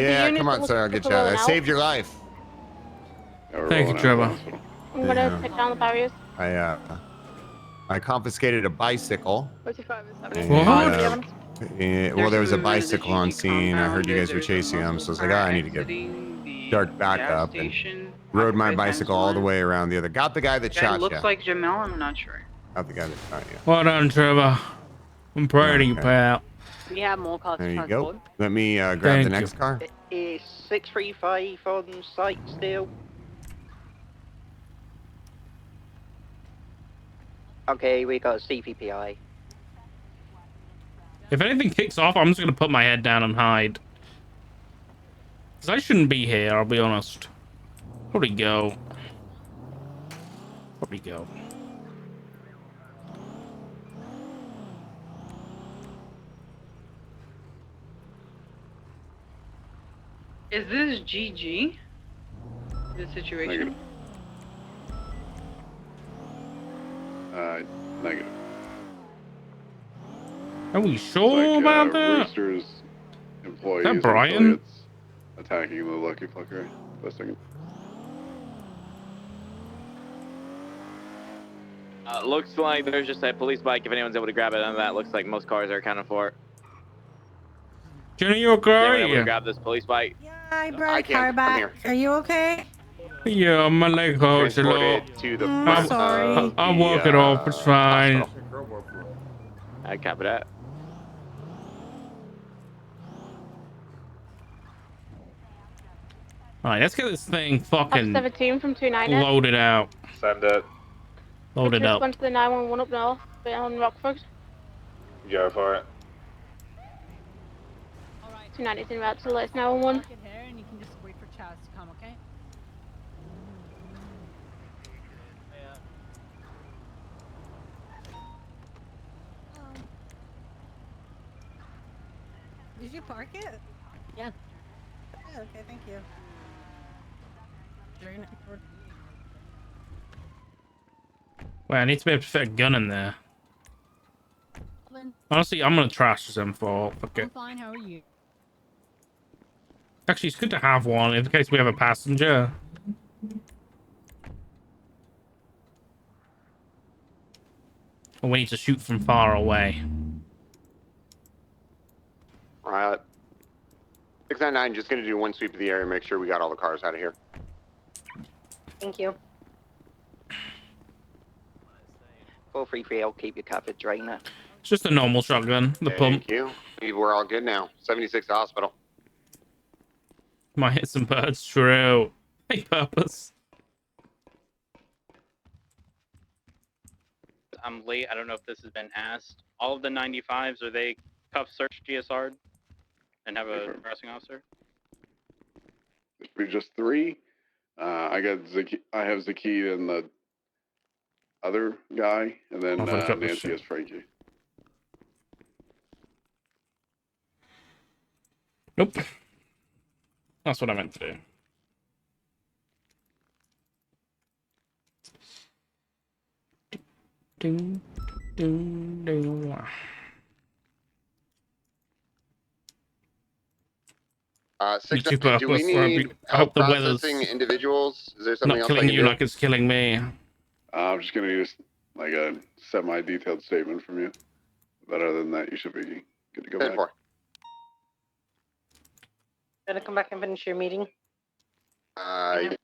Yeah, come on, sir. I'll get you out. I saved your life. Yeah, Thank you, Trevor. I'm gonna take down the barriers. I confiscated a bicycle. 45 and 70. What? Well, there was a bicycle on scene. I heard you guys were chasing him, so I was like, I need to get start back up and rode my bicycle all the way around the other. Got the guy that shot you. Looks like Jamel. I'm not sure. Got the guy that shot you. Well done, Trevor. I'm proud of you, pal. We have more cars There to you transport. go. Let me grab Thank the next you. car. It is 635 on site still. Okay, we got a CVPI. If anything kicks off, I'm just gonna put my head down and hide. Cause I shouldn't be here, I'll be honest. Where'd he go? Where'd he go? Is this GG? The situation? Negative. Are we sure about that? Rooster's employees Is that Brian? and affiliates attacking the Lucky Fucker. Best I can. Looks like there's just a police bike. If anyone's able to grab it, and that looks like most cars are accounted for. Jenny, you okay? Able to grab this police bike. Yeah, I brought a car back. Are you okay? Yeah, my leg hurts a lot. I'm sorry. I'll walk it off. It's fine. I copy that. Alright, let's get this thing fucking 17 from 290. loaded out. Send it. Loaded Just up. went to the 911 up north, on Rockford. Go for it. 290's in route to the latest 911. And you can just wait for Chaz to come, okay? Did you park it? Yeah. Yeah, okay, thank you. Wait, I need to be able to fit a gun in there. Honestly, I'm gonna trash this info. Fuck I'm it. fine, how are you? Actually, it's good to have one in case we have a passenger. Or we need to shoot from far away. Alright. 699, just gonna do one sweep of the area, make sure we got all the cars out of here. Thank you. 433, I'll keep your covered, Drainer. It's just a normal shotgun. The pump. Thank you. We're all good now. 76 to hospital. Might hit some birds. True. Hey, purpose. I'm late. I don't know if this has been asked. All of the 95s, are they cuff search GSR'd and have a arresting officer? It should be just 3. I have Zaki and the other guy, and then Nancy has Frankie. Nope. That's what I meant to do. Ding, ding, ding. Do we need help processing individuals? Is there something not else I killing can you do? like it's killing me. I'm just gonna use like a semi-detailed statement from you. But other than that, you should be good to go back. Gonna come back and finish your meeting? Yeah.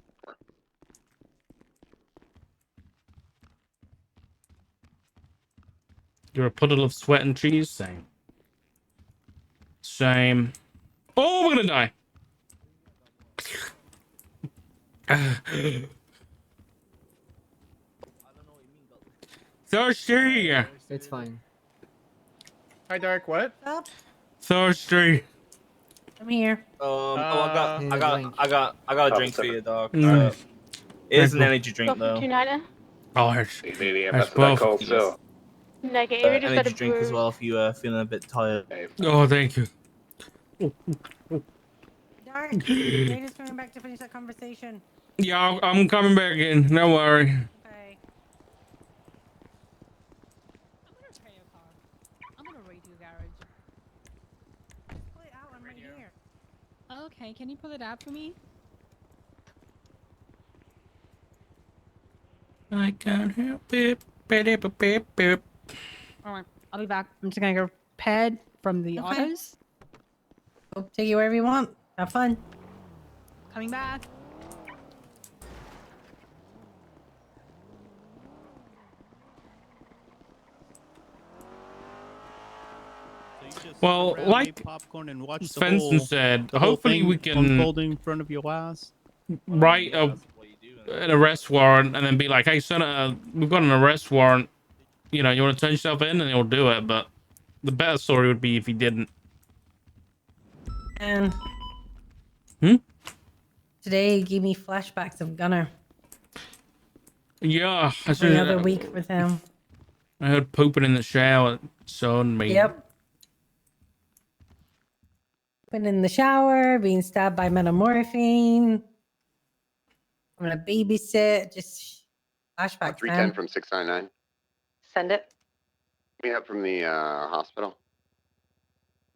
You're a puddle of sweat and cheese. Same. Same. Oh, we're gonna die. Thirsty. It's fine. Hi, Dark. What? Up. Thirsty. I'm here. I got a drink for you, dog. Nice. It is an energy drink though. 290. Oh, that's both. Negative. You just got Energy a drink as bruise. well if you feeling a bit tired. Oh, thank you. Dark, we're just coming back to finish that conversation. Yeah, I'm coming back in. Don't worry. Okay. I'm gonna pay a car. I'm gonna raid your garage. Just pull it out, I'm right here. Okay, can you pull it out for me? I can't help it. Beep, beep, beep, beep. Alright, I'll be back. I'm just gonna go pad from the Okay. autos. I'll take you wherever you want. Have fun. Coming back. Well, like popcorn and watch Svensson said, the whole hopefully we thing can unfolding in front of your eyes. write an arrest warrant and then be like, hey, Senator, we've got an arrest warrant. You know, you want to turn yourself in, and he'll do it. But the better story would be if he didn't. And Today gave me flashbacks of Gunner. Yeah, Every other week with him. I heard pooping in the shower. So me. Yep. Been in the shower, being stabbed by metamorphine. I'm gonna babysit. Just flashbacks, 310 man. from 699. Send it. Me up from the hospital.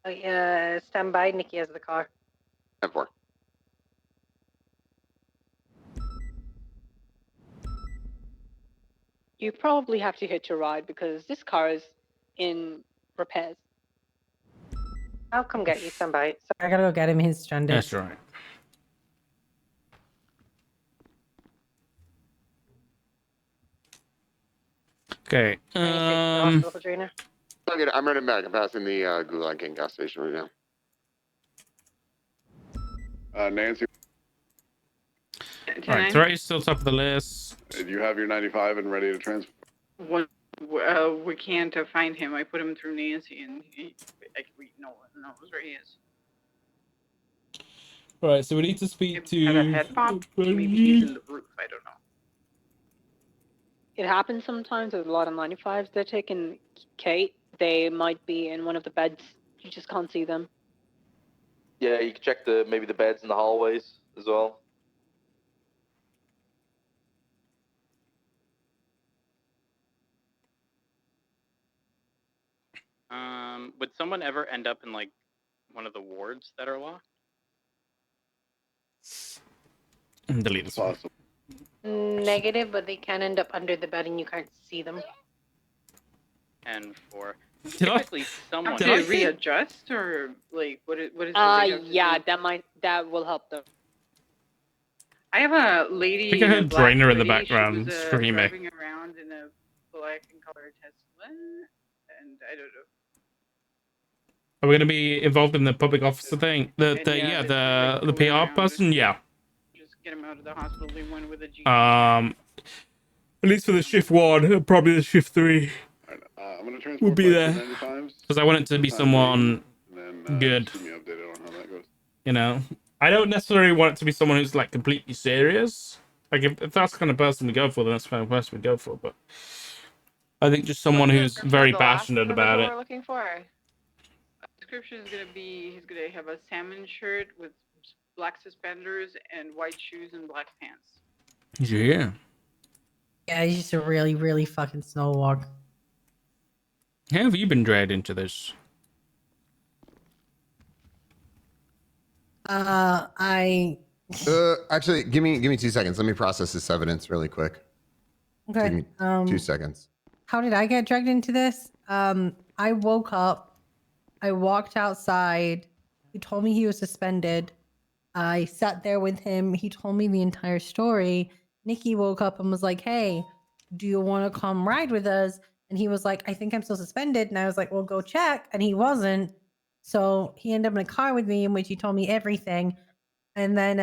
Oh, yeah, stand by. Nikki has the car. 10-4. You probably have to hitch a ride because this car is in repairs. I'll come get you. Stand by. Sorry, I gotta go get him. He's stranded. That's right. Okay. Hospital, Katrina. I'm running back. I'm passing the Gulag King gas station right now. Nancy, All right, Threat is still top of the list. do you have your 95 and ready to transfer? We can't find him. I put him through Nancy, and no one knows where he is. All right, so we need to speak to. Had a head pop. Maybe he's in the roof. I don't know. It happens sometimes with a lot of 95s. They're taking Kate. They might be in one of the beds. You just can't see them. Yeah, you can check maybe the beds in the hallways as well. Would someone ever end up in like one of the wards that are locked? Delete this one. Negative, but they can end up under the bed and you can't see them. And for Did I- typically someone Did it readjust or like what is the Yeah, that will help them. I have a lady. I think I in a heard black Drainer in the hoodie. She background was, screaming. driving around in a black and colored Tesla, and I don't know. Are we going to be involved in the public officer thing? The PR person? Yeah. Just get him out of the hospital. They went with a G. At least for the shift 1, probably the shift 3 I'm gonna transport would be back there. to 95s. Because I want it to be someone And then, good. keep me updated on how that goes. You know, I don't necessarily want it to be someone who's like completely serious. Like if that's the kind of person we go for, then that's the kind of person we go for. But I think just someone who's very passionate about it. We're looking for. Description is gonna be he's gonna have a salmon shirt with black suspenders and white shoes and black pants. Yeah. Yeah, he's just a really, really fucking snowwalk. How have you been dragged into this? Actually, give me 2 seconds. Let me process this evidence really quick. Okay. Give me 2 seconds. How did I get dragged into this? I woke up. I walked outside. He told me he was suspended. I sat there with him. He told me the entire story. Nikki woke up and was like, hey, do you want to come ride with us? And he was like, I think I'm still suspended. And I was like, well, go check. And he wasn't. So he ended up in a car with me in which he told me everything. And then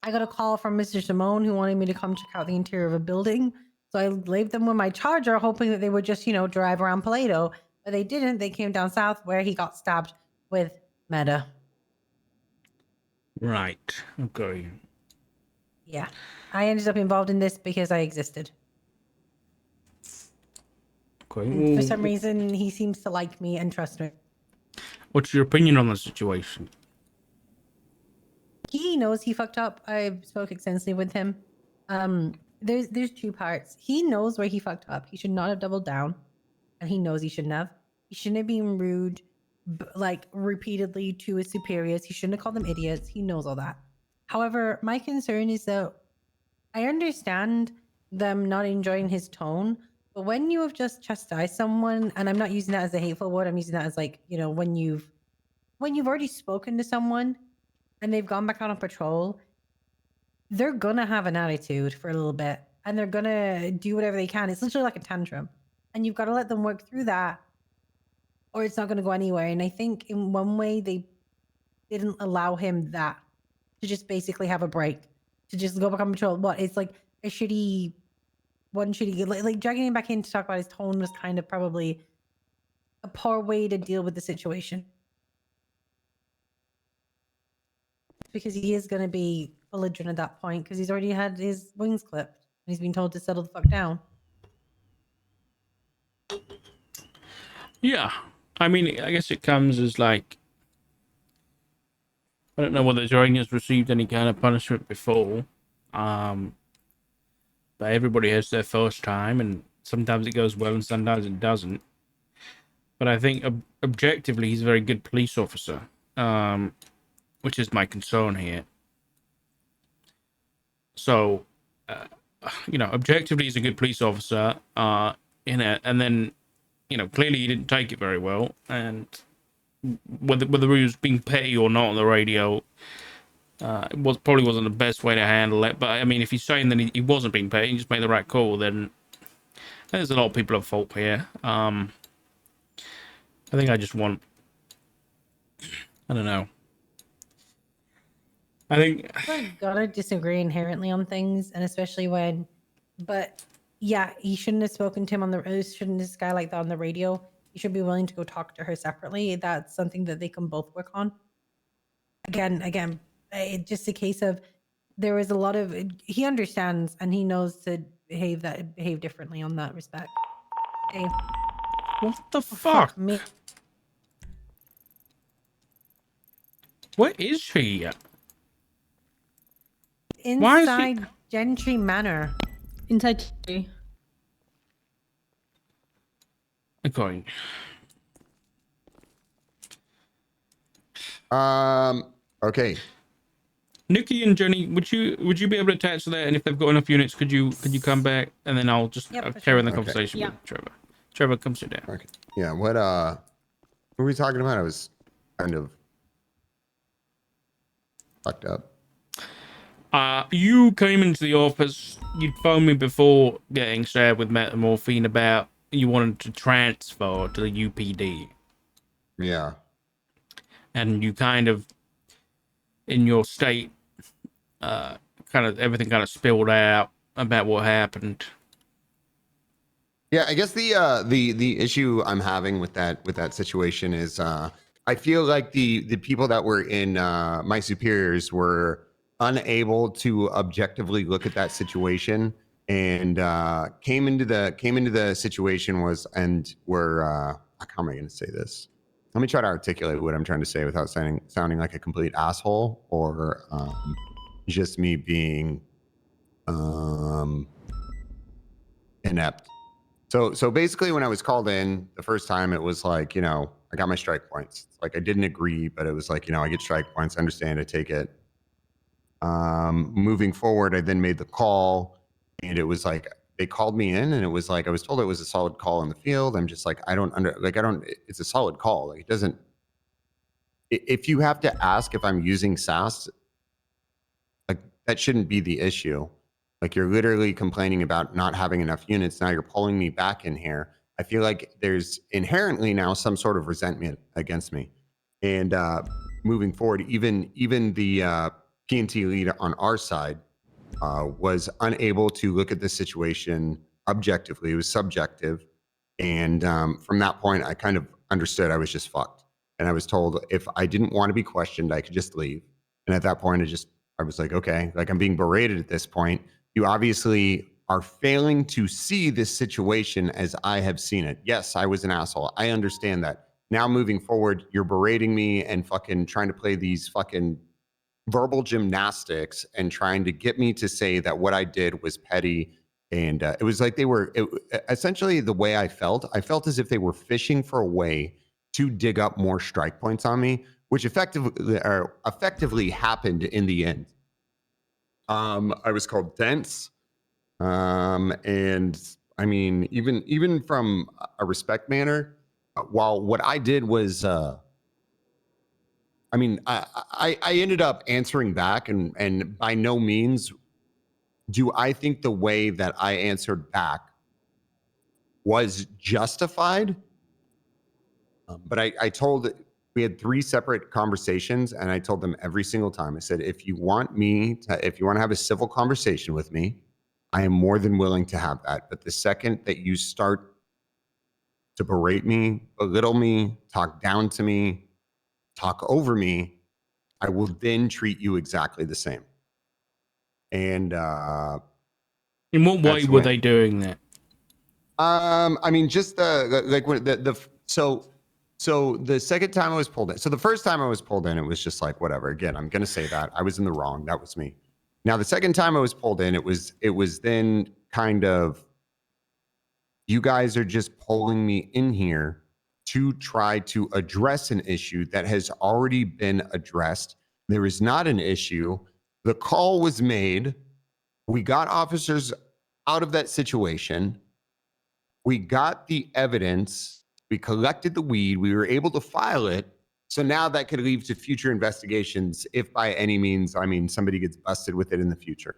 I got a call from Mr. Simone who wanted me to come check out the interior of a building. So I left them with my charger, hoping that they would just, drive around Paleto. But they didn't. They came down south where he got stabbed with Meta. Right. Okay. Yeah. I ended up involved in this because I existed. Okay. And for some reason, he seems to like me and trust me. What's your opinion on the situation? He knows he fucked up. I spoke extensively with him. There's 2 parts. He knows where he fucked up. He should not have doubled down. And he knows he shouldn't have. He shouldn't have been rude like repeatedly to his superiors. He shouldn't have called them idiots. He knows all that. However, my concern is that I understand them not enjoying his tone, but when you have just chastised someone, and I'm not using that as a hateful word, I'm using that as like, you know, when you've already spoken to someone and they've gone back out on patrol, they're gonna have an attitude for a little bit and they're gonna do whatever they can. It's literally like a tantrum. And you've got to let them work through that or it's not gonna go anywhere. And I think in one way they didn't allow him that to just basically have a break, to just go back on patrol. What it's like a shitty like dragging him back in to talk about his tone was kind of probably a poor way to deal with the situation. Because he is going to be belligerent at that point because he's already had his wings clipped and he's been told to settle the fuck down. Yeah. I mean, I guess it comes as like, I don't know whether Joring has received any kind of punishment before. But everybody has their first time, and sometimes it goes well and sometimes it doesn't. But I think objectively, he's a very good police officer, which is my concern here. So, you know, objectively, he's a good police officer, and then, you know, clearly he didn't take it very well, and whether he was being petty or not on the radio, it probably wasn't the best way to handle it. But I mean, if he's saying that he wasn't being petty, he just made the right call, then there's a lot of people at fault here. I think I just want, I don't know. I think I gotta disagree inherently on things, and especially when, but yeah, he shouldn't have spoken to him shouldn't this guy like that on the radio. He should be willing to go talk to her separately. That's something that they can both work on. Again, it's just a case of there is a lot of, he understands and he knows to behave differently on that respect. Okay. What the fuck? Me. Where is she? Inside Gentry Manor. Inside Gentry. Okay. Okay. Nikki and Jenny, would you be able to attach to that? And if they've got enough units, could you come back and then I'll just carry on the conversation with Trevor. Trevor, come sit down. Okay. Yeah. What were we talking about? I was kind of fucked up. You came into the office. You'd phoned me before getting stabbed with metamorphine about you wanted to transfer to the UPD. Yeah. And you kind of, in your state, everything kind of spilled out about what happened. Yeah, I guess the issue I'm having with that situation is I feel like the people that were in my superiors were unable to objectively look at that situation and came into the situation were how am I going to say this? Let me try to articulate what I'm trying to say without sounding like a complete asshole or just me being inept. So basically, when I was called in the first time, it was like, I got my strike points. Like I didn't agree, but it was like, I get strike points. I understand. I take it. Moving forward, I then made the call, and it was like they called me in, and it was like I was told it was a solid call in the field. I'm just like it's a solid call. Like it doesn't. If you have to ask if I'm using SAS, like that shouldn't be the issue. Like you're literally complaining about not having enough units. Now you're pulling me back in here. I feel like there's inherently now some sort of resentment against me. And moving forward, even the P&T lead on our side was unable to look at the situation objectively. It was subjective. And from that point, I kind of understood I was just fucked. And I was told if I didn't want to be questioned, I could just leave. And at that point, I was like, okay, like I'm being berated at this point. You obviously are failing to see this situation as I have seen it. Yes, I was an asshole. I understand that. Now moving forward, you're berating me and fucking trying to play these fucking verbal gymnastics and trying to get me to say that what I did was petty. And it was like essentially the way I felt as if they were fishing for a way to dig up more strike points on me, which effectively happened in the end. I was called dense. And I mean, even from a respect manner, while what I did was, I ended up answering back, and by no means do I think the way that I answered back was justified. But we had 3 separate conversations, and I told them every single time, I said, if you want to have a civil conversation with me, I am more than willing to have that. But the second that you start to berate me, belittle me, talk down to me, talk over me, I will then treat you exactly the same. And in what way were they doing that? I mean, just so the second time I was pulled in. So the first time I was pulled in, it was just like whatever. Again, I'm gonna say that I was in the wrong. That was me. Now the second time I was pulled in, it was then kind of, you guys are just pulling me in here to try to address an issue that has already been addressed. There is not an issue. The call was made. We got officers out of that situation. We got the evidence. We collected the weed. We were able to file it. So now that could lead to future investigations if by any means, I mean, somebody gets busted with it in the future.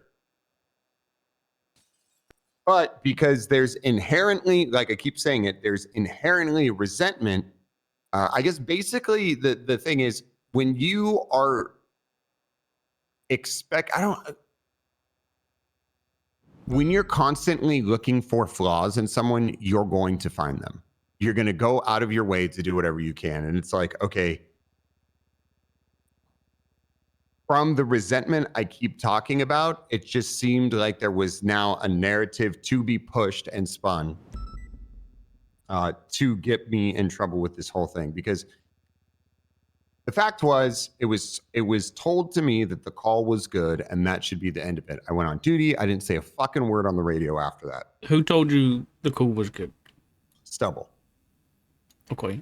But because there's inherently, like I keep saying it, there's inherently resentment. I guess basically the thing is, when you are when you're constantly looking for flaws in someone, you're going to find them. You're going to go out of your way to do whatever you can. And it's like, okay, from the resentment I keep talking about, it just seemed like there was now a narrative to be pushed and spun to get me in trouble with this whole thing. Because the fact was, it was told to me that the call was good and that should be the end of it. I went on duty. I didn't say a fucking word on the radio after that. Who told you the call was good? Stubble. Okay.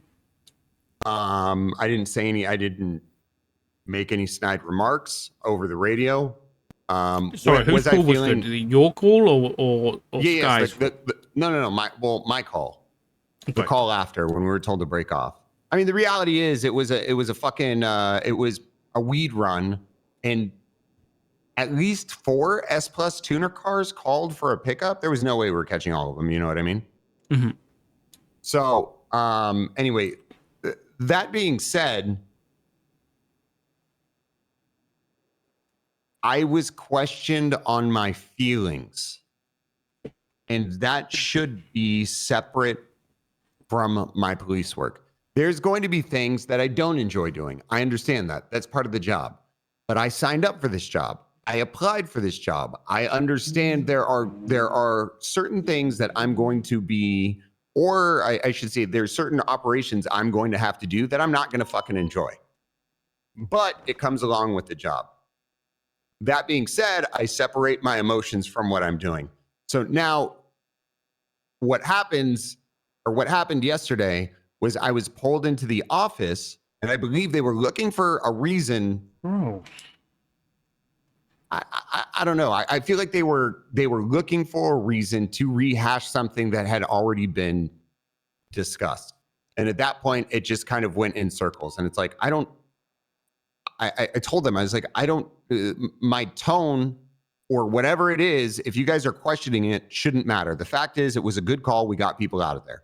I didn't make any snide remarks over the radio. Sorry, whose call was good? Your call or Sky's? No. My call. Okay. The call after, when we were told to break off. I mean, the reality is, it was a fucking it was a weed run, and at least 4 S+ tuner cars called for a pickup. There was no way we were catching all of them. You know what I mean? Mm-hmm. So anyway, that being said, I was questioned on my feelings, and that should be separate from my police work. There's going to be things that I don't enjoy doing. I understand that. That's part of the job. But I signed up for this job. I applied for this job. I understand there are certain things that I'm going to be, or I should say, there's certain operations I'm going to have to do that I'm not going to fucking enjoy. But it comes along with the job. That being said, I separate my emotions from what I'm doing. So now what happened yesterday was I was pulled into the office, and I believe they were looking for a reason. Oh. I don't know. I feel like they were looking for a reason to rehash something that had already been discussed. And at that point, it just kind of went in circles. And it's like, I told them, I was like, my tone or whatever it is, if you guys are questioning it, shouldn't matter. The fact is, it was a good call. We got people out of there.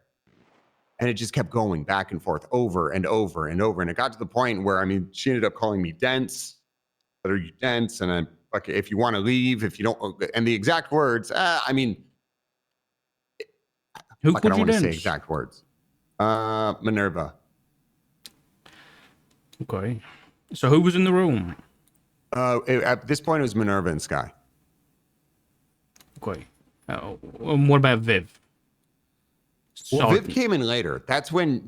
And it just kept going back and forth over and over and over. And it got to the point where, I mean, she ended up calling me dense. But are you dense? And I'm like, if you want to leave, if you don't, and the exact words, I mean, who I don't want to dense? say exact words. Minerva. Okay. So who was in the room? At this point, it was Minerva and Sky. Okay. What about Viv? Well, Viv came in later. That's when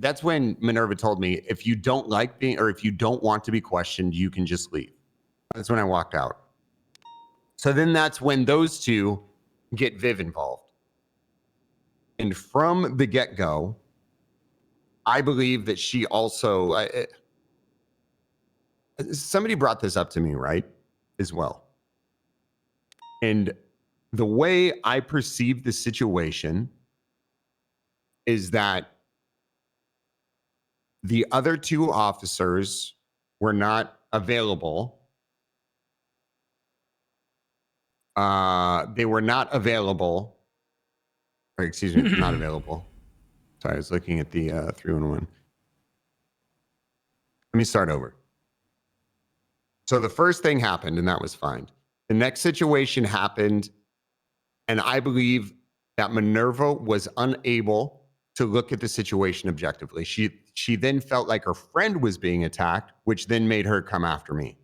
Minerva told me, if you don't like being, or if you don't want to be questioned, you can just leave. That's when I walked out. So then that's when those two get Viv involved. And from the get-go, I believe that she also, somebody brought this up to me, right? As well. And the way I perceive the situation is that the other two officers were not available. They were not available. Or excuse me, not available. Sorry, I was looking at the 311. Let me start over. So the first thing happened, and that was fine. The next situation happened, and I believe that Minerva was unable to look at the situation objectively. She then felt like her friend was being attacked, which then made her come after me.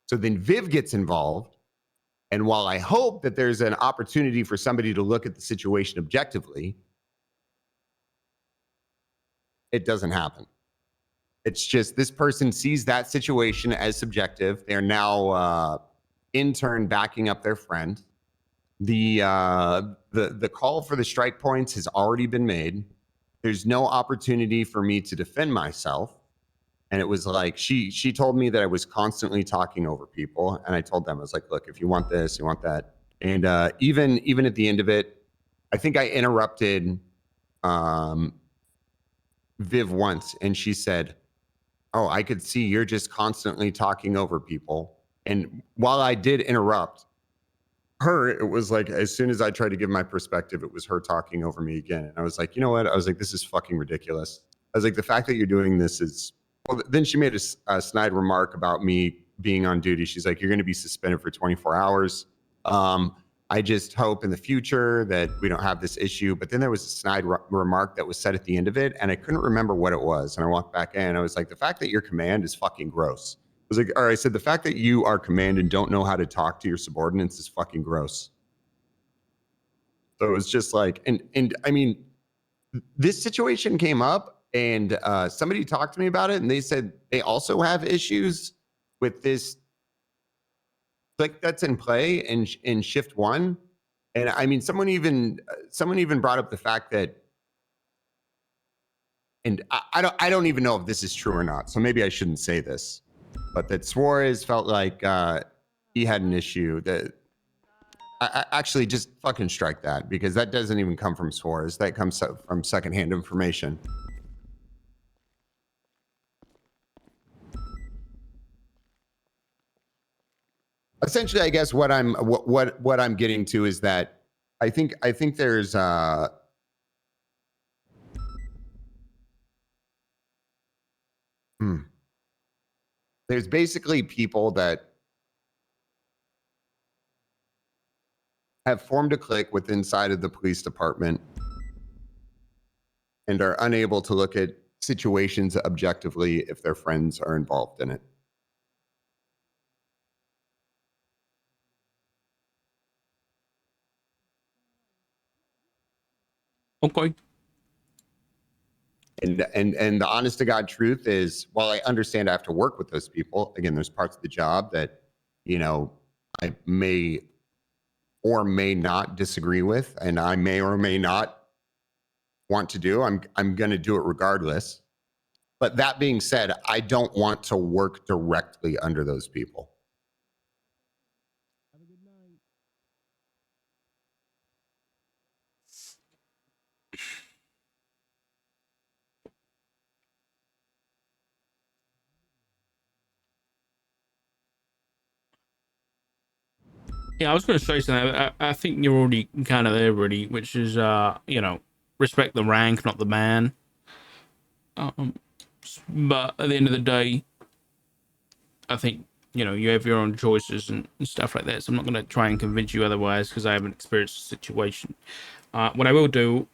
So then Viv gets involved, and while I hope that there's an opportunity for somebody to look at the situation objectively, it doesn't happen. It's just this person sees that situation as subjective. They're now in turn backing up their friend. The call for the strike points has already been made. There's no opportunity for me to defend myself. And it was like she told me that I was constantly talking over people, and I told them, I was like, look, if you want this, you want that. And even at the end of it, I think I interrupted Viv once, and she said, oh, I could see you're just constantly talking over people. And while I did interrupt her, it was like, as soon as I tried to give my perspective, it was her talking over me again. And I was like, you know what? I was like, this is fucking ridiculous. I was like, the fact that you're doing this is, well, then she made a snide remark about me being on duty. She's like, you're going to be suspended for 24 hours. I just hope in the future that we don't have this issue. But then there was a snide remark that was said at the end of it, and I couldn't remember what it was. And I walked back in, and I was like, the fact that your command is fucking gross. I was like, all right, I said, the fact that you are command and don't know how to talk to your subordinates is fucking gross. So it was just like, and I mean, this situation came up, and somebody talked to me about it, and they said they also have issues with this click that's in play in shift one. And I mean, someone even brought up the fact that, and I don't even know if this is true or not, so maybe I shouldn't say this, but that Suarez felt like he had an issue. That I actually just fucking strike that, because that doesn't even come from Suarez. That comes from secondhand information. Essentially, I guess what I'm getting to is that I think there's there's basically people that have formed a clique within inside of the police department and are unable to look at situations objectively if their friends are involved in it. Okay. And the honest to God truth is, while I understand I have to work with those people, again, there's parts of the job that, you know, I may or may not disagree with, and I may or may not want to do. I'm going to do it regardless. But that being said, I don't want to work directly under those people. Yeah, I was going to say something. I think you're already kind of there, really, which is, you know, respect the rank, not the man. But at the end of the day, I think, you know, you have your own choices and stuff like that. So I'm not going to try and convince you otherwise, because I haven't experienced the situation. What I will do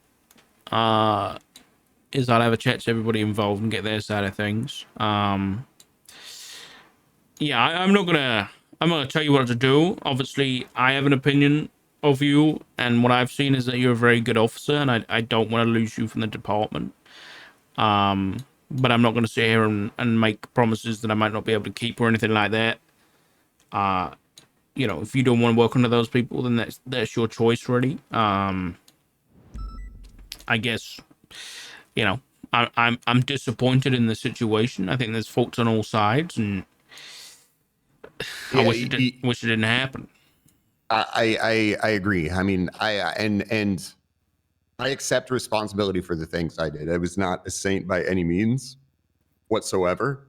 is I'll have a chat to everybody involved and get their side of things. Yeah, I'm not gonna tell you what to do. Obviously, I have an opinion of you, and what I've seen is that you're a very good officer, and I don't want to lose you from the department. But I'm not going to sit here and make promises that I might not be able to keep or anything like that. You know, if you don't want to work under those people, then that's your choice, really. I guess, you know, I'm disappointed in the situation. I think there's faults on all sides, and I wish it didn't happen. I agree. I mean, and I accept responsibility for the things I did. I was not a saint by any means whatsoever.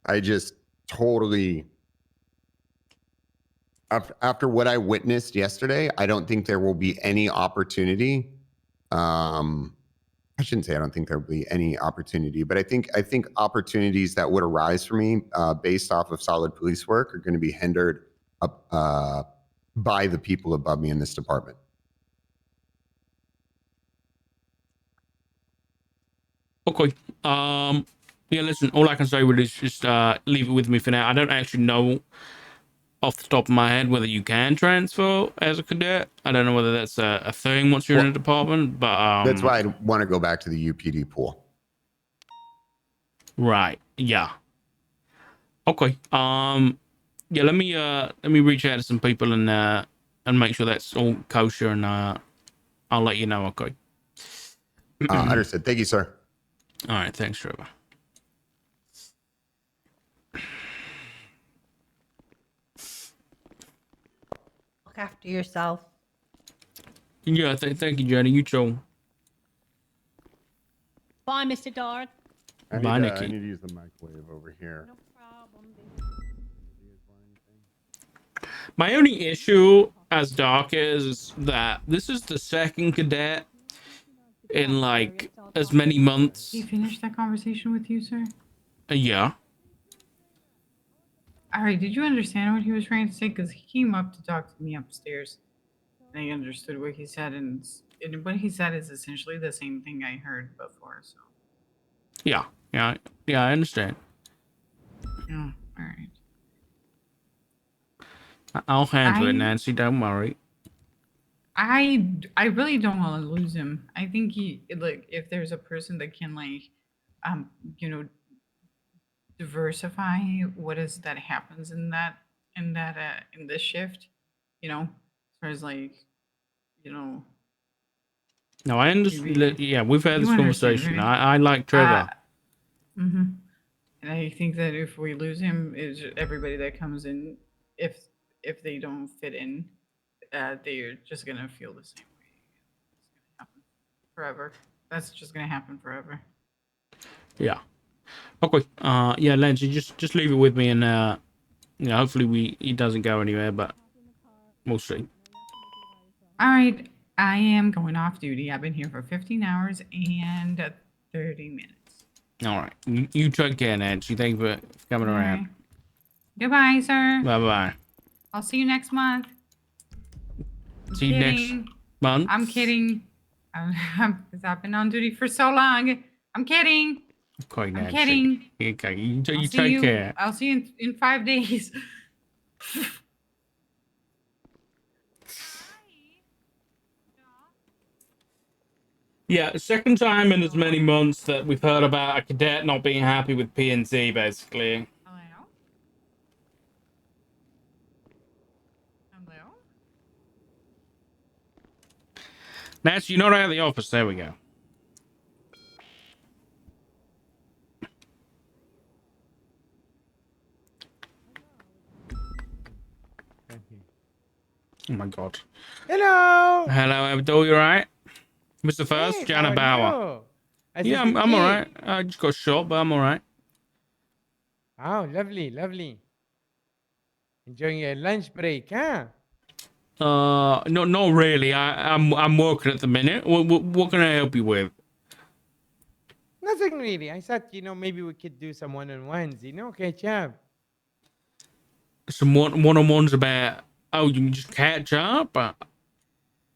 I just totally, after what I witnessed yesterday, I don't think there will be any opportunity. I shouldn't say I don't think there will be any opportunity, but I think opportunities that would arise for me based off of solid police work are going to be hindered by the people above me in this department. Okay. Yeah, listen, all I can say with is just leave it with me for now. I don't actually know off the top of my head whether you can transfer as a cadet. I don't know whether that's a thing once you're in a department, but that's why I want to go back to the UPD pool. Right. Yeah. Okay. Yeah, let me reach out to some people and make sure that's all kosher, and I'll let you know. Okay. Understood. Thank you, sir. All right. Thanks, Trevor. Look after yourself. Yeah. Thank you, Jenny. You too. Bye, Mr. Dark. Bye, Nikki. I need to use the microwave over here. No problem. My only issue as Doc is that this is the second cadet in like as many months. He finished that conversation with you, sir? Yeah. All right, did you understand what he was trying to say? Because he came up to talk to me upstairs, and I understood what he said, and what he said is essentially the same thing I heard before, so. Yeah, I understand. Yeah, all right. I'll handle it, Nancy. Don't worry. I really don't want to lose him. I think if there's a person that can diversify what is that happens in this shift, as far as No, I understand. Maybe- Yeah, we've had you this understand, conversation. right? I like Trevor. And I think that if we lose him, is everybody that comes in, if they don't fit in, they're just gonna feel the same way. It's gonna happen forever. That's just gonna happen forever. Yeah. Okay. Yeah, Lindsay, just leave it with me, and hopefully he doesn't go anywhere, but we'll see. All right, I am going off duty. I've been here for 15 hours and 30 minutes. All right. You take care, Nancy. Thank you for coming All around. right. Goodbye, sir. Bye-bye. I'll see you next month. See you next month. I'm kidding. Because I've been on duty for so long. I'm kidding. Okay, Nancy. I'm kidding. Okay, you I'll take care. I'll see you in 5 days. Yeah, second time in as many months that we've heard about a cadet not being happy with PNC, basically. Hello? Hello? Nancy, you're not out of the office. There we go. Oh my god. Hello. Hello, Abdul. You alright? Mr. First, Hey, Jana how are Bauer. you? Yeah, I'm alright. I just got shot, but I'm alright. Oh, lovely, lovely. Enjoying your lunch break, huh? Not really. I'm working at the minute. What can I help you with? Nothing really. I thought, maybe we could do some one-on-ones, catch up. Some one-on-ones about. Oh, you can just catch up.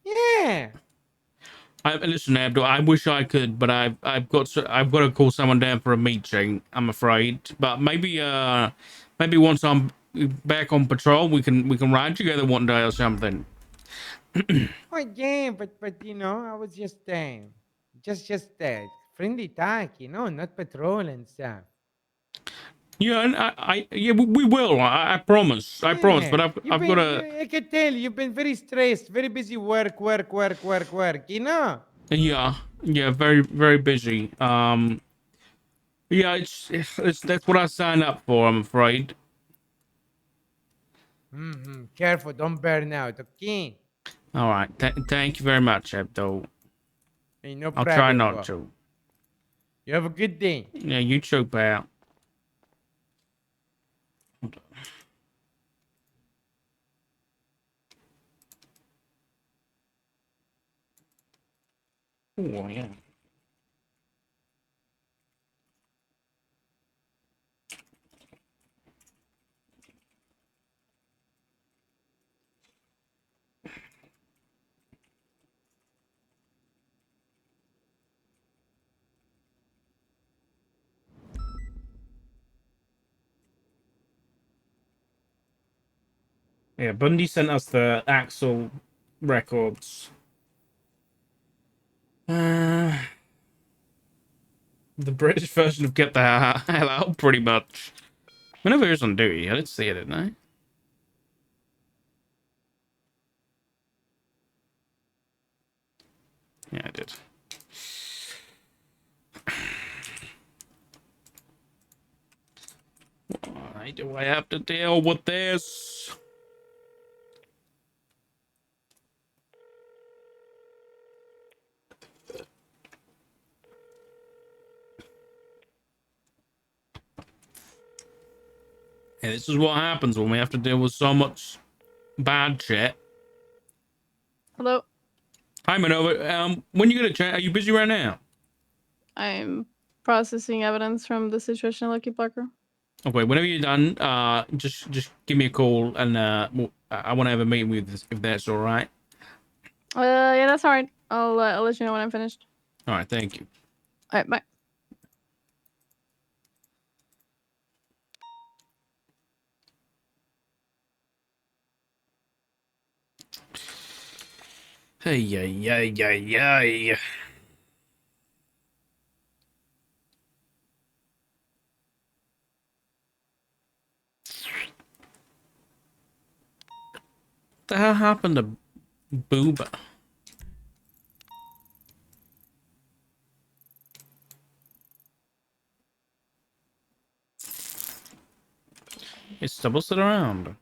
Yeah. Listen, Abdul. I wish I could, but I've got to call someone down for a meeting. I'm afraid. But maybe once I'm back on patrol, we can ride together one day or something. Oh yeah, but I was just friendly talk, not patrol and stuff. Yeah, and we will. I promise. I promise. But I've got to. I can tell you've been very stressed, very busy. Work. Yeah, very very busy. Yeah, it's that's what I signed up for, I'm afraid. Careful, don't burn out, okay? All right. Thank you very much, Hebdo. Hey, no I'll try problem, not bro. to. You have a good day. Yeah, you too, pal. Oh, yeah. Yeah, Bundy sent us the Axel records. The British version of Get the Hell Out, pretty much. Whenever he was on duty, I did see it, didn't I? Yeah, I did. Why do I have to deal with this? Yeah, this is what happens when we have to deal with so much bad shit. Hello. Hi, Manova. When you gonna chat? Are you busy right now? I'm processing evidence from the situation at Lucky Parker. Okay, whenever you're done, just give me a call, and I want to have a meeting with you if that's all right. Yeah, that's all right. I'll let you know when I'm finished. All right, thank you. All right, bye. Hey, yeah. What the hell happened to Booba? Is Stubble still around?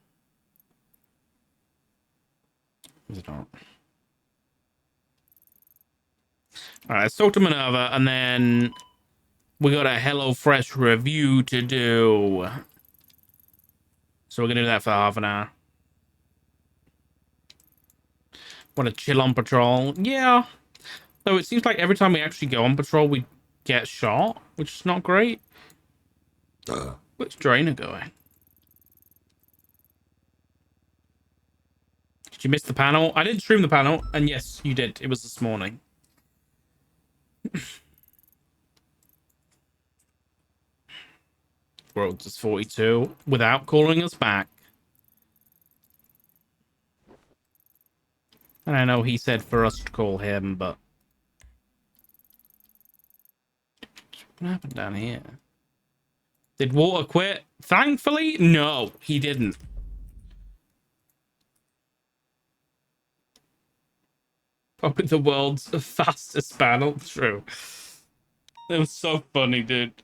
Is it not? All right, let's talk to Minerva, and then we got a HelloFresh review to do. So we're gonna do that for half an hour. Want to chill on patrol? Yeah. Though it seems like every time we actually go on patrol, we get shot, which is not great. Where's Drainer going? Did you miss the panel? I didn't stream the panel, and yes, you did. It was this morning. World is 42 without calling us back. And I know he said for us to call him, but what happened down here? Did Walter quit? Thankfully, no, he didn't. Probably the world's fastest battle. True. It was so funny, dude.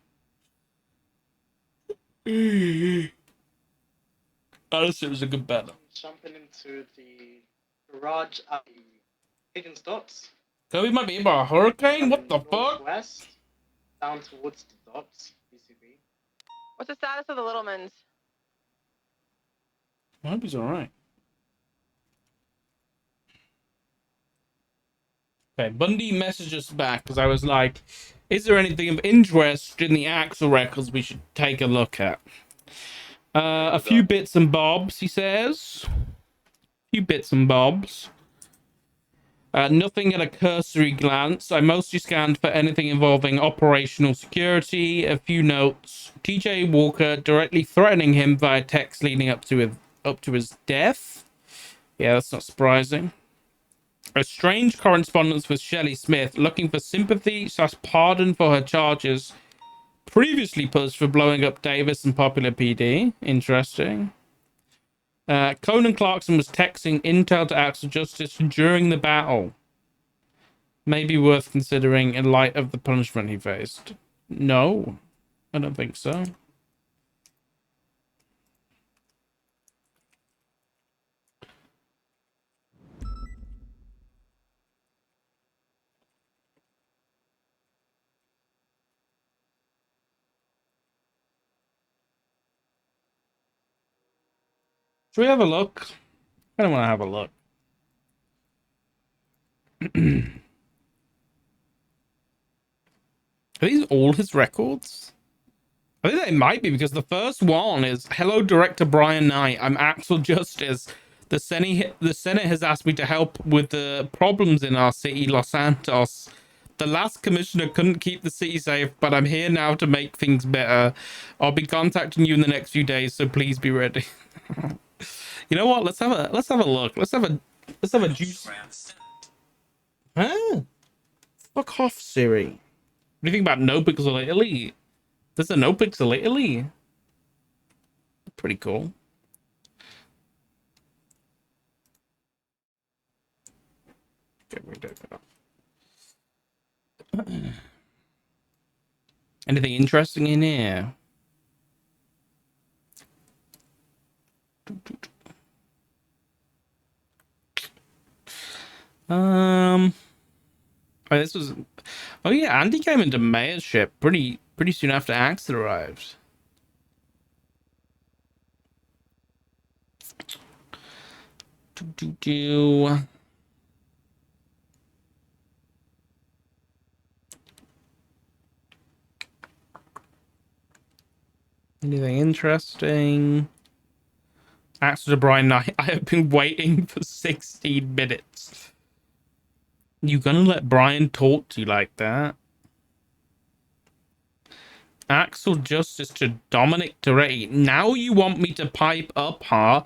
Honestly, it was a good battle. Jumping into the garage at the Higgins Docks. Kobe might be hit by a hurricane? What the fuck? West, down towards the docks, BCB. What's the status of the Littlemans? I hope he's alright. Okay, Bundy messaged us back because I was like, is there anything of interest in the Axel records we should take a look at? A few bits and bobs, he says. A few bits and bobs. Nothing at a cursory glance. I mostly scanned for anything involving operational security. A few notes. TJ Walker directly threatening him via text leading up to his death. Yeah, that's not surprising. A strange correspondence with Shelley Smith looking for sympathy / pardon for her charges previously posed for blowing up Davis and Popular PD. Interesting. Conan Clarkson was texting intel to Axel Justice during the battle. Maybe worth considering in light of the punishment he faced. No. I don't think so. Should we have a look? I don't want to have a look. Are these all his records? I think they might be, because the first one is, hello, Director Brian Knight. I'm Axel Justice. The Senate has asked me to help with the problems in our city, Los Santos. The last commissioner couldn't keep the city safe, but I'm here now to make things better. I'll be contacting you in the next few days, so please be ready. You know what? Let's have a look. Let's have a juice. Huh? Fuck off, Siri. What do you think about No Pixel Italy? There's a No Pixel Italy. Pretty cool. Get rid of that. Anything interesting in here? Oh, this was. Oh yeah, Andy came into mayorship pretty soon after Axel arrived. Anything interesting? Axel to Brian Knight. I have been waiting for 16 minutes. You gonna let Brian talk to you like that? Axel Justice to Dominic Toretti. Now you want me to pipe up, huh?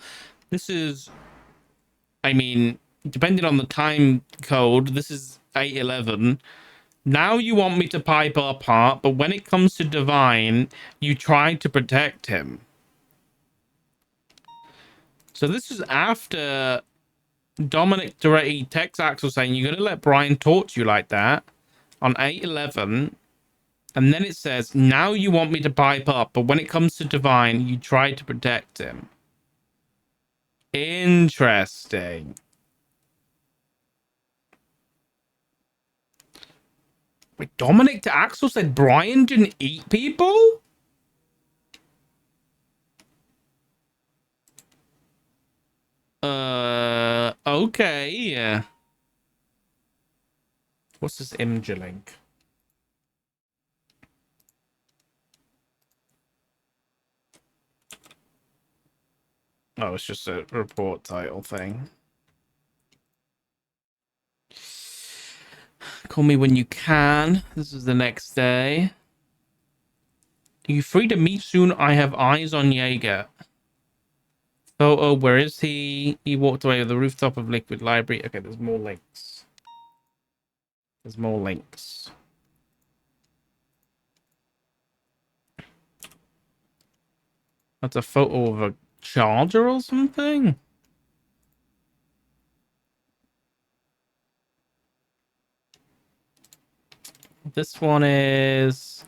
This is, I mean, depending on the time code, this is 8:11. Now you want me to pipe up, huh? But when it comes to Divine, you try to protect him. So this is after Dominic Toretti texts Axel saying, you're going to let Brian talk to you like that on 8:11. And then it says, now you want me to pipe up, but when it comes to Divine, you try to protect him. Interesting. Wait, Dominic to Axel said Brian didn't eat people? Okay. What's this image link? Oh, it's just a report title thing. Call me when you can. This is the next day. Are you free to meet soon? I have eyes on Jaeger. Oh, where is he? He walked away with the rooftop of Liquid Library. Okay, there's more links. There's more links. That's a photo of a charger or something? This one is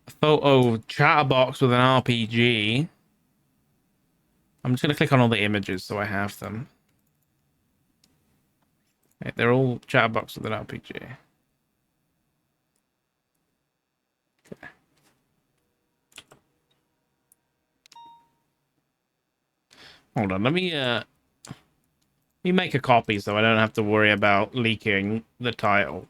a photo of Chatterbox with an RPG. I'm just going to click on all the images so I have them. Okay, they're all Chatterbox with an RPG. Okay. Hold on, let me make a copy so I don't have to worry about leaking the title.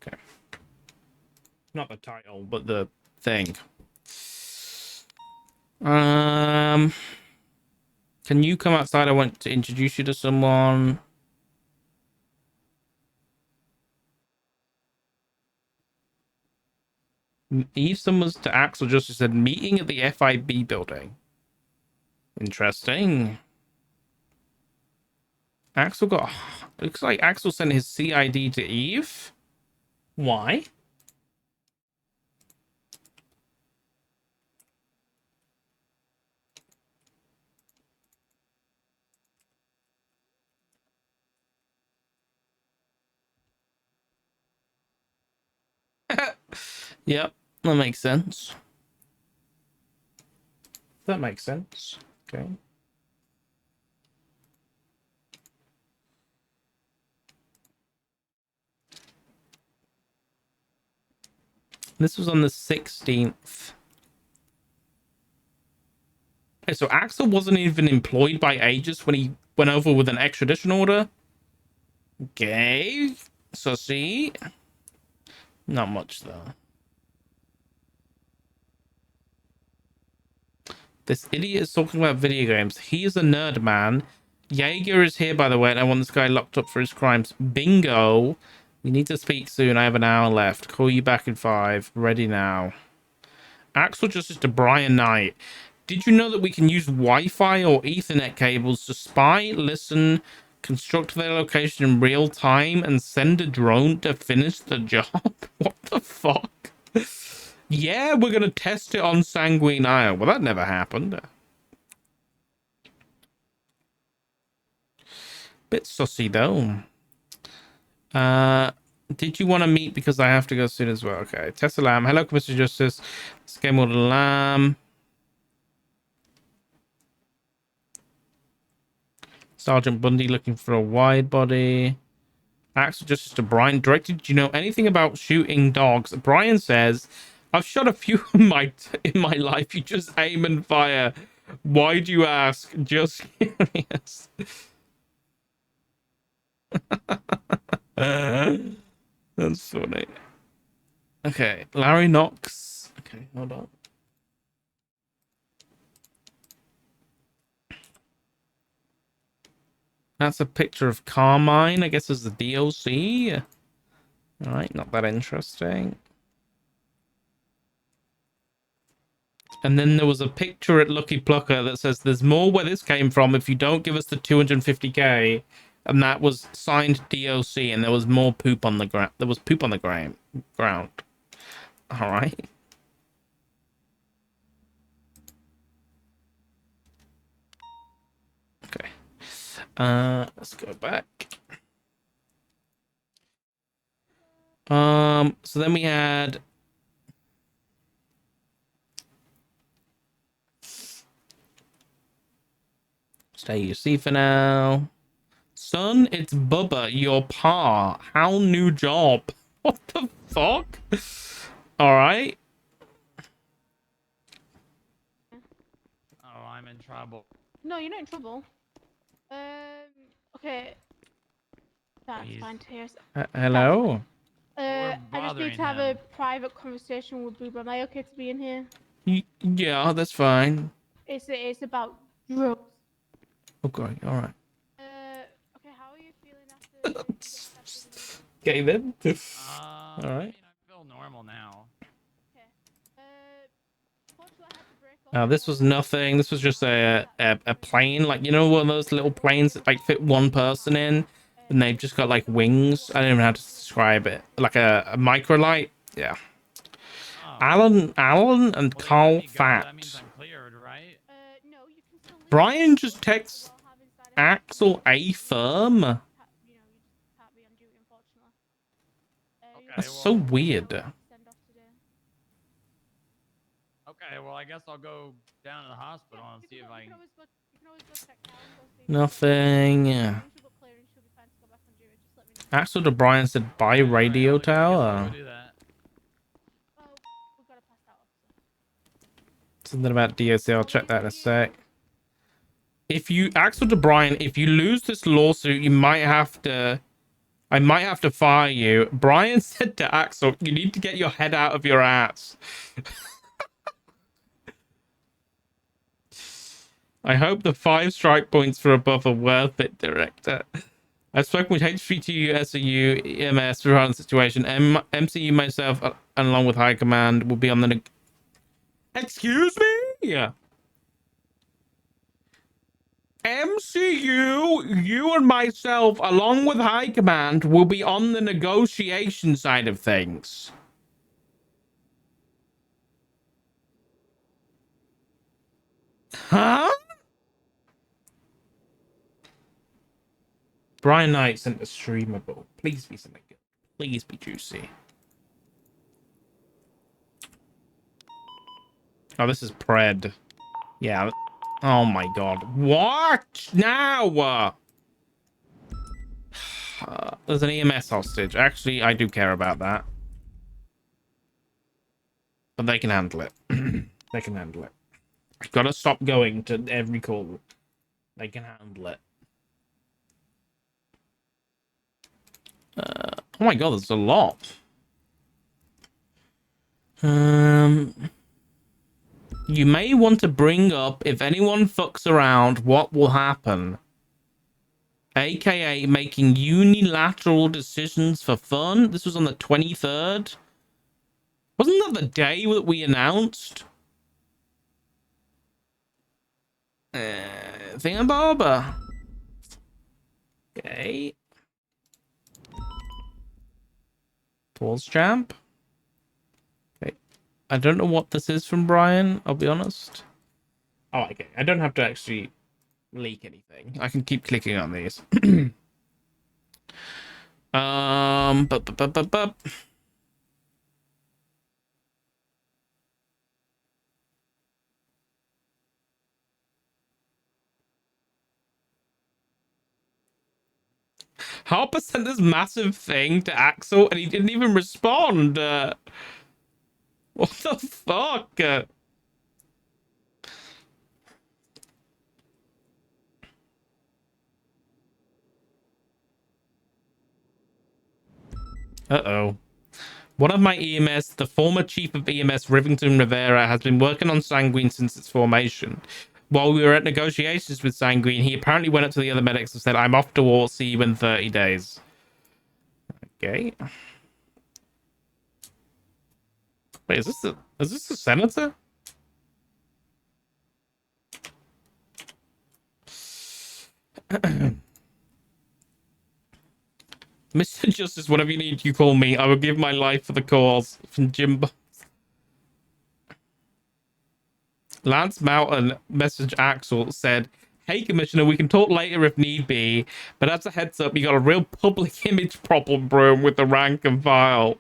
Okay. Not the title, but the thing. Can you come outside? I want to introduce you to someone. Eve summons to Axel Justice said meeting at the FIB building. Interesting. Axel got... Looks like Axel sent his CID to Eve. Why? Yep, that makes sense. That makes sense. Okay. This was on the 16th. Okay, so Axel wasn't even employed by Aegis when he went over with an extradition order. Okay. So see. Not much though. This idiot is talking about video games. He is a nerd, man. Jaeger is here, by the way, and I want this guy locked up for his crimes. Bingo. We need to speak soon. I have an hour left. Call you back in 5. Ready now. Axel Justice to Brian Knight. Did you know that we can use Wi-Fi or Ethernet cables to spy, listen, construct their location in real time, and send a drone to finish the job? What the fuck? Yeah, we're going to test it on Sanguine Isle. Well, that never happened. Bit sussy, though. Did you want to meet? Because I have to go soon as well. Okay. Tessa Lamb. Hello, Mr. Justice. Game Order Lamb. Sergeant Bundy looking for a wide body. Axel Justice to Brian. Directed, do you know anything about shooting dogs? Brian says, I've shot a few in my life. You just aim and fire. Why do you ask? Just curious. That's funny. Okay, Larry Knox. Okay, hold on. That's a picture of Carmine, I guess, as the DLC. All right, not that interesting. And then there was a picture at Lucky Plucker that says, there's more where this came from if you don't give us the 250k. And that was signed DLC, and there was more poop on the ground. There was poop on the ground. All right. Okay. Let's go back. So then we had stay you see for now. Son, it's Bubba, your pa. How new job? What the fuck? All right. Oh, I'm in trouble. No, you're not in trouble. Okay. That's Please. fine to hear. Hello. I just need to have a private conversation with Booba. Am I okay to be in here? Yeah, that's fine. It's about drugs. Okay, all right. Okay, how are you feeling after? Okay then. All right. I feel normal now. This was nothing. This was just a plane, like, you know, one of those little planes that like fit one person in, and they've just got like wings. I don't even know how to describe it. Like a microlight. Yeah. Alan and Carl Fat. That means I'm cleared, right? Brian just texts Axel a firm. That's so weird. Okay, well, I guess I'll go down to the hospital and see if I can... Nothing. Yeah. Axel to Brian said bye radio tower. do that. Something about DOC. I'll check that in a sec. If you Axel to Brian, if you lose this lawsuit, you might have to. I might have to fire you. Brian said to Axel, you need to get your head out of your ass. I hope the 5 strike points for above are worth it, director. I've spoken with HVTU, SAU, EMS regarding the situation. MCU, myself, and along with High Command, will be on the... Excuse me? Yeah. MCU, you and myself, along with High Command, will be on the negotiation side of things. Huh? Brian Knight sent a streamable. Please be something good. Please be juicy. Oh, this is Pred. Yeah. Oh my god. What? Now? There's an EMS hostage. Actually, I do care about that. But they can handle it. They can handle it. I've got to stop going to every call. They can handle it. Oh my god, there's a lot. You may want to bring up if anyone fucks around, what will happen. AKA making unilateral decisions for fun. This was on the 23rd. Wasn't that the day that we announced? Thingamabob. Okay. Pause champ. Okay. I don't know what this is from Brian, I'll be honest. Oh, okay. I don't have to actually leak anything. I can keep clicking on these. Harper sent this massive thing to Axel and he didn't even respond. What the fuck? Uh-oh. One of my EMS, the former chief of EMS, Rivington Rivera, has been working on Sanguine since its formation. While we were at negotiations with Sanguine, he apparently went up to the other medics and said, I'm off to war, see you in 30 days. Okay. Wait, is this the senator? Mr. Justice, whatever you need, you call me. I will give my life for the cause. From Jimbo. Lance Mountain message Axel said, hey, Commissioner, we can talk later if need be, but as a heads up, you got a real public image problem, bro, with the rank and file.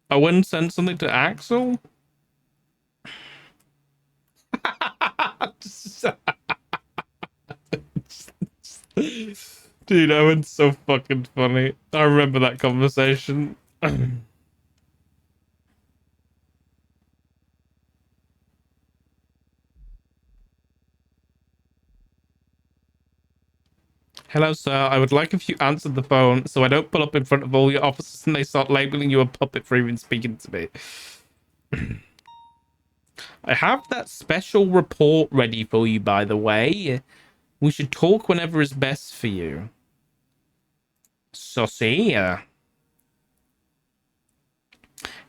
I wouldn't send something to Axel? Dude, Owen's so fucking funny. I remember that conversation. Hello, sir. I would like if you answered the phone so I don't pull up in front of all your officers and they start labeling you a puppet for even speaking to me. I have that special report ready for you, by the way. We should talk whenever is best for you. Saucy.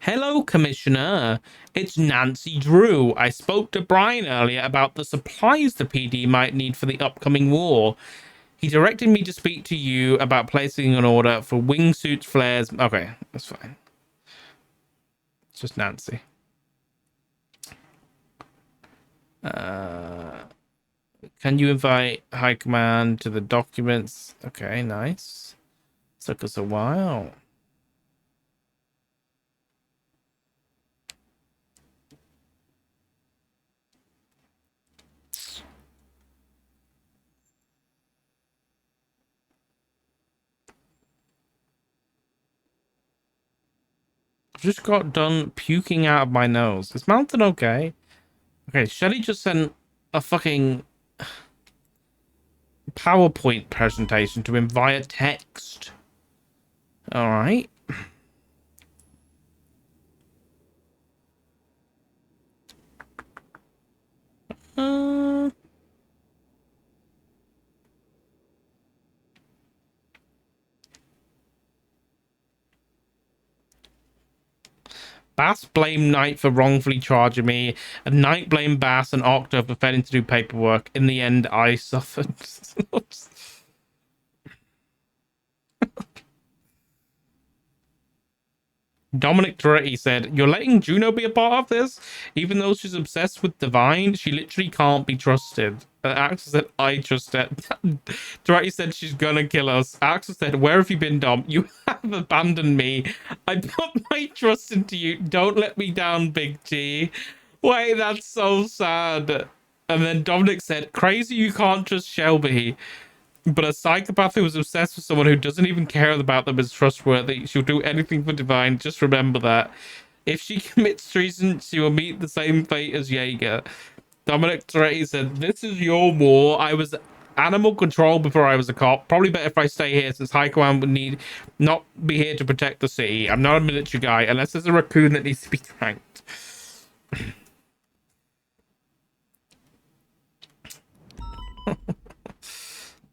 Hello, Commissioner. It's Nancy Drew. I spoke to Brian earlier about the supplies the PD might need for the upcoming war. He directed me to speak to you about placing an order for wingsuits, flares. Okay, that's fine. It's just Nancy. Can you invite High Command to the documents? Okay, nice. Took us a while. Just got done puking out of my nose. Is Mountain okay? Okay, Shelly just sent a fucking PowerPoint presentation to him via text. All right. Bass blamed Knight for wrongfully charging me, and Knight blamed Bass and Octo for failing to do paperwork. In the end, I suffered. Dominic Toretti said, you're letting Juno be a part of this? Even though she's obsessed with Divine, she literally can't be trusted. Axel said, I trust it. Dorothy said she's gonna kill us. Axel said, where have you been, Dom? You have abandoned me. I put my trust into you. Don't let me down, Big G. Wait, that's so sad. And then Dominic said, crazy you can't trust Shelby. But a psychopath who is obsessed with someone who doesn't even care about them is trustworthy. She'll do anything for Divine. Just remember that. If she commits treason, she will meet the same fate as Jaeger. Dominic Toretti said, this is your war. I was animal control before I was a cop. Probably better if I stay here since High Command would not be here to protect the city. I'm not a military guy unless there's a raccoon that needs to be cranked.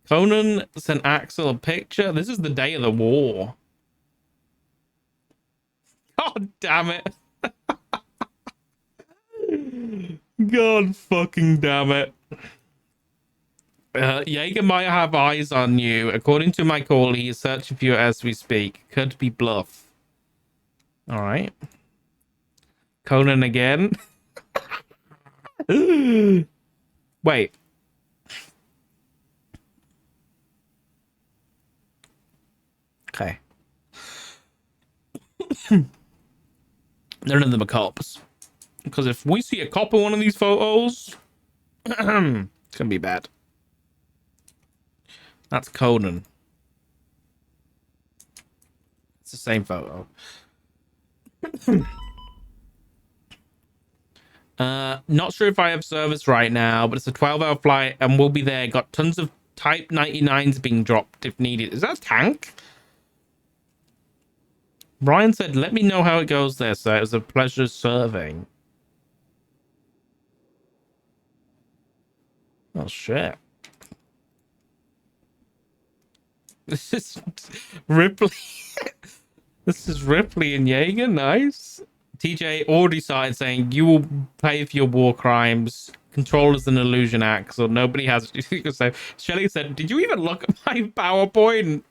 Conan sent Axel a picture. This is the day of the war. God damn it. God fucking damn it. Jaeger might have eyes on you. According to my call, he is searching for you as we speak. Could be bluff. All right. Conan again. Wait. Okay. None of them are cops. Because if we see a cop in one of these photos, it's gonna be bad. That's Conan. It's the same photo. Not sure if I have service right now, but it's a 12-hour flight and we'll be there. Got tons of Type 99s being dropped if needed. Is that a tank? Brian said, let me know how it goes there, sir. It was a pleasure serving. Oh, shit. This is Ripley. This is Ripley and Jaeger. Nice. TJ already started saying, you will pay for your war crimes. Control is an illusion, Axel. Nobody has anything to say. Shelly said, did you even look at my PowerPoint?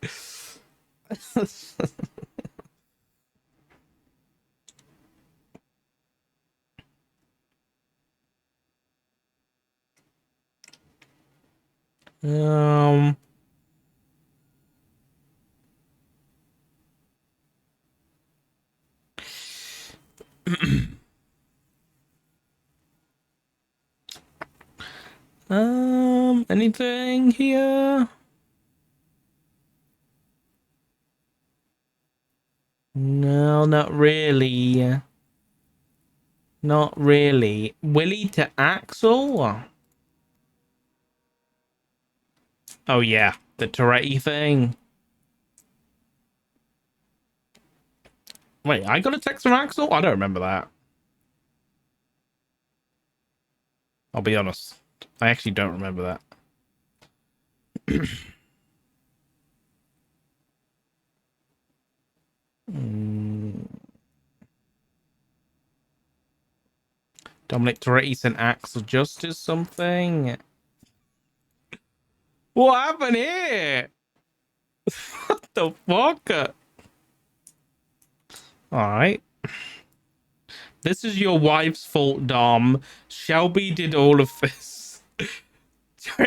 Anything here? No, not really. Not really. Willie to Axel? Oh, yeah. The Toretti thing. Wait, I got a text from Axel? I don't remember that. I'll be honest. I actually don't remember that. Dominic Toretti sent Axel Justice something. What happened here? What the fuck? Alright. This is your wife's fault, Dom. Shelby did all of this.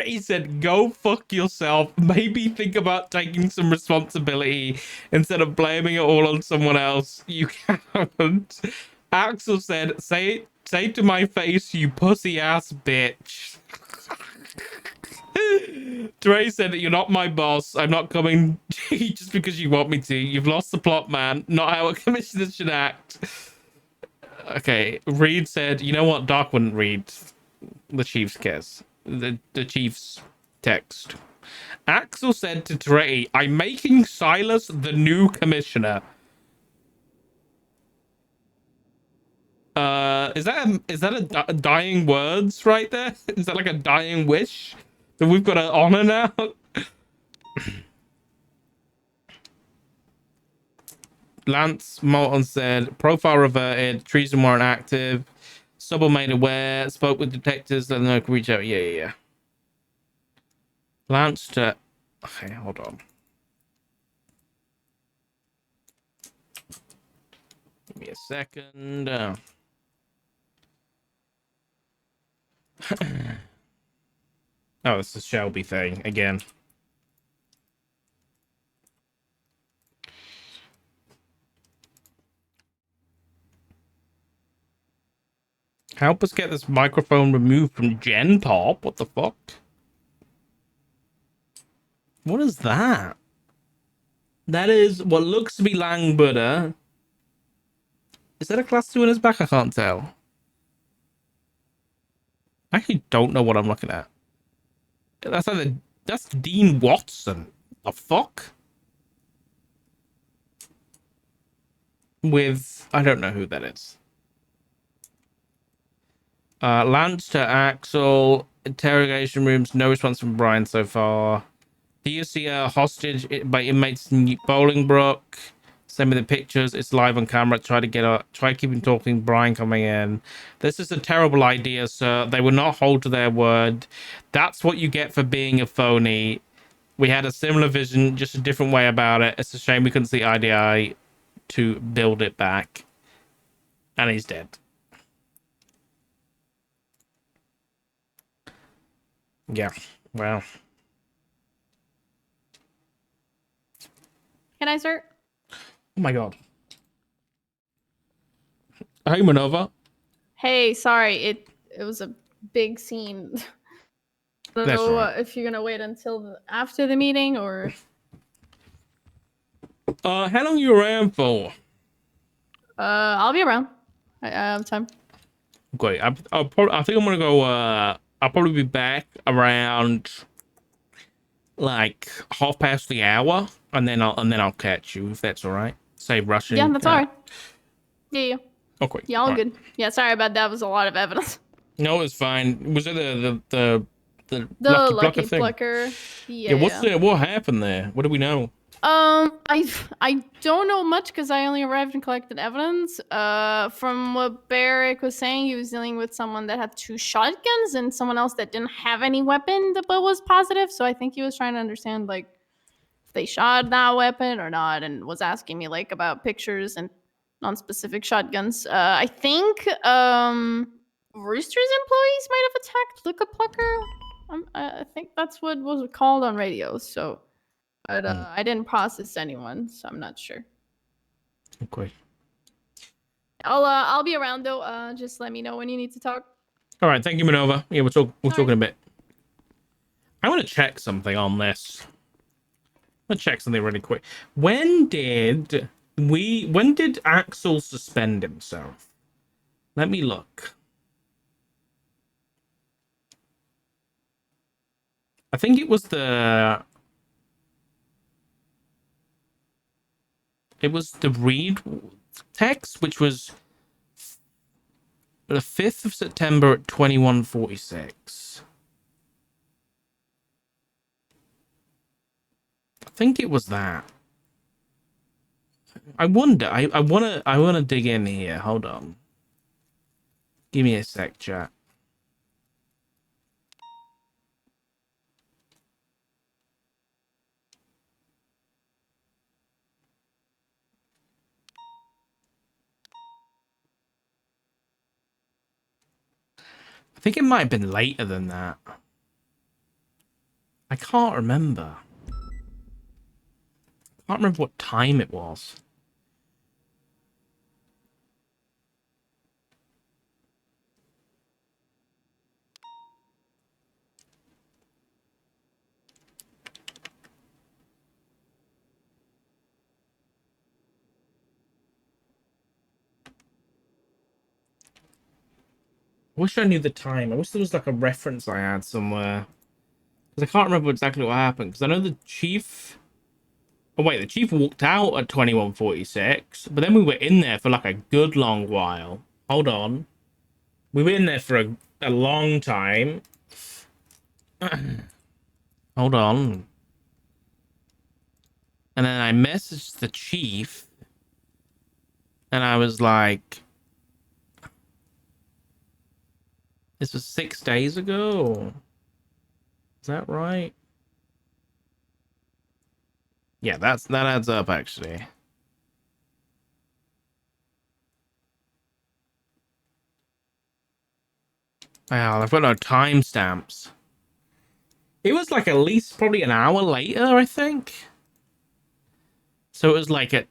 He said, go fuck yourself. Maybe think about taking some responsibility instead of blaming it all on someone else. You can't. Axel said, say to my face, you pussy ass bitch. Trey said that you're not my boss. I'm not coming just because you want me to. You've lost the plot, man. Not how a commissioner should act. Okay, Reed said, you know what? Doc wouldn't read the chief's kiss. The chief's text. Axel said to Trey, I'm making Silas the new commissioner. Is that a dying words right there? Is that like a dying wish that we've got to honor now? Lance Moulton said, profile reverted, treason warrant active, Subble made aware, spoke with detectives, let them know can reach out. Yeah. Lance to... Okay, hold on. Give me a second. Oh, it's the Shelby thing again. Help us get this microphone removed from Gen Pop. What the fuck? What is that? That is what looks to be Lang Buddha. Is that a class 2 in his back? I can't tell. I actually don't know what I'm looking at. That's Dean Watson. The fuck? With I don't know who that is. Lance to Axel. Interrogation rooms. No response from Brian so far. Do you see a hostage by inmates in Bolingbrook? Send me the pictures. It's live on camera. Try keeping talking. Brian coming in. This is a terrible idea, sir. They will not hold to their word. That's what you get for being a phony. We had a similar vision, just a different way about it. It's a shame we couldn't see eye to eye to build it back. And he's dead. Yeah, well. Can I start? Oh my god. Hey, Manova. Hey, sorry, it was a big scene. I don't That's know right. if you're gonna wait until after the meeting or. How long you around for? I'll be around. I have time. Great. I think I'm gonna go. I'll probably be back around like 1/2 the hour, and then I'll catch you if that's all right. Save rushing. Yeah, that's all right. Yeah. Okay. Yeah, all right. good. Yeah, sorry about that. Was a lot of evidence. No, it's fine. Was it the The lucky lucky plucker thing? plucker. Yeah. What happened there? What do we know? I don't know much because I only arrived and collected evidence. From what Barrick was saying, he was dealing with someone that had 2 shotguns and someone else that didn't have any weapon, but was positive. So I think he was trying to understand like if they shot that weapon or not, and was asking me like about pictures and non-specific shotguns. I think Rooster's employees might have attacked Luca Plucker. I think that's what was called on radio. So. But I didn't process anyone, so I'm not sure. Okay. I'll be around though. Just let me know when you need to talk. All right. Thank you, Manova. Yeah, we'll talk in a bit. I want to check something on this. I'm gonna check something really quick. When did Axel suspend himself? Let me look. I think it was the read text, which was the 5th of September at 21:46. I think it was that. I wonder. I wanna dig in here. Hold on. Give me a sec, chat. I think it might have been later than that. I can't remember. I can't remember what time it was. I wish I knew the time. I wish there was like a reference I had somewhere. Because I can't remember exactly what happened. Because I know the chief... Oh wait, the chief walked out at 21:46. But then we were in there for like a good long while. Hold on. We were in there for a long time. Hold on. And then I messaged the chief. And I was like... This was 6 days ago. Is that right? Yeah, that adds up actually. Wow, I've got no timestamps. It was like at least probably an hour later, I think. So it was like at